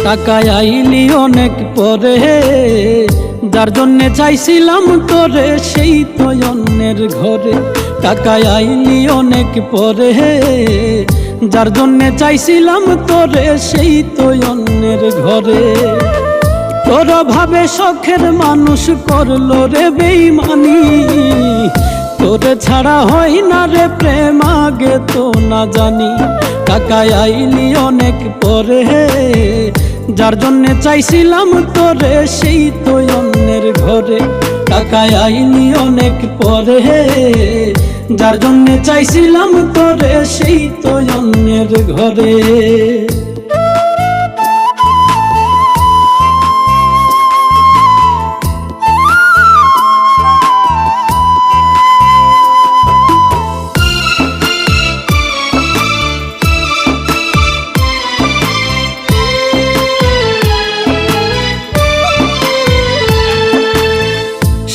টাকায় আইলি অনেক পরে, যার জন্যে চাইছিলাম তোরে সেই তো অন্যের ঘরে। টাকায় আইলি অনেক পরে, যার জন্যে চাইছিলাম তোরে সেই তো অন্যের ঘরে। তোর ভাবে শখের মানুষ করলো রে বেইমানি, তোরে ছাড়া হয় না রে প্রেম আগে তো না জানি। টাকায় আইলি অনেক পরে, যার জন্যে চাইছিলাম তোরে সেই তো অন্যের ঘরে। টাকায় আইলি অনেক পরে, যার জন্যে চাইছিলাম তোরে সেই তো অন্যের ঘরে।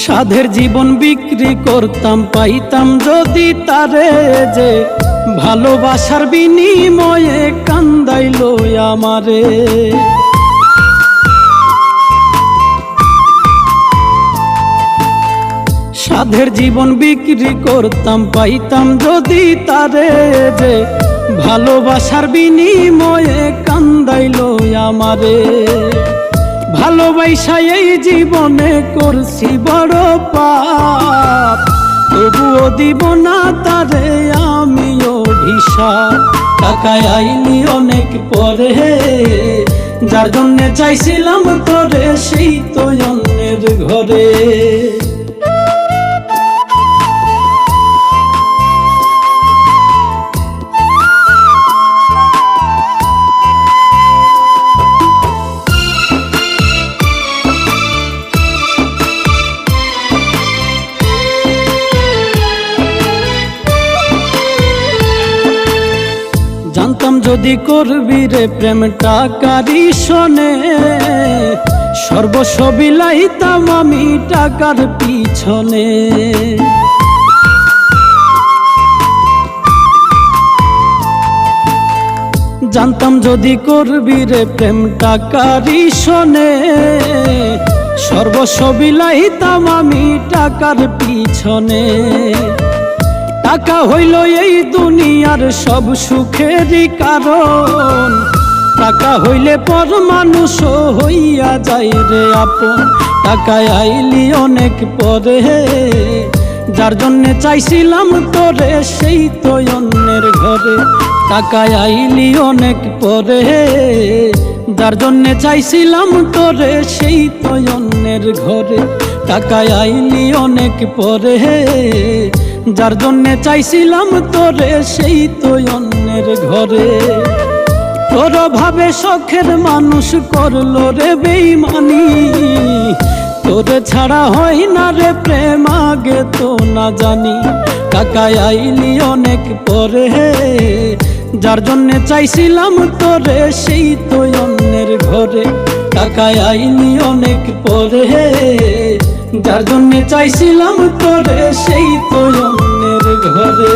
সাধের জীবন বিক্রি করতাম, পাইতাম যদি তারে যে ভালোবাসার বিনিময়ে কান্দাইলো আমারে। সাধের জীবন বিক্রি করতাম, পাইতাম যদি তারে যে ভালোবাসার বিনিময়ে কান্দাইলো আমারে। ভালোবাসা এই জীবনে করছি বড় পাপ, তবুও দিব না তারে আমি অভিশাপ। টাকায় আইলি অনেক পরে, যার জন্যে চাইছিলাম তোরে সেই তো অন্যের ঘরে। জানতাম যদি করবি রে প্রেম টাকারই শোনে, সর্বস্ব বিলাইতাম আমি টাকার পিছনে। জানতাম যদি করবি রে প্রেম টাকারই শোনে, সর্বস্ব বিলাইতাম আমি টাকার পিছনে। টাকা হইল এই দুনিয়ার সব সুখেরই কারণ, টাকা হইলে পর মানুষ হইয়া যায় রে আপন। টাকায় আইলি অনেক পরে, যার জন্যে চাইছিলাম তোরে সেই তো অন্যের ঘরে। টাকায় আইলি অনেক পরে, যার জন্যে চাইছিলাম তোরে সেই তো অন্যের ঘরে। টাকায় আইলি অনেক পরে, যার জন্যে চাইছিলাম তোরে সেই তো অন্যের ঘরে। তোর ভাবে শখের মানুষ করলো রে বেইমানি, তোরে ছাড়া হয় না রে প্রেম আগে তো না জানি। টাকায় আইলি অনেক পরে, যার জন্যে চাইছিলাম তোরে সেই তো অন্যের ঘরে। টাকায় আইলি অনেক পরে, যার জন্যে চাইছিলাম তোরে সেই তো অন্যের ঘরে।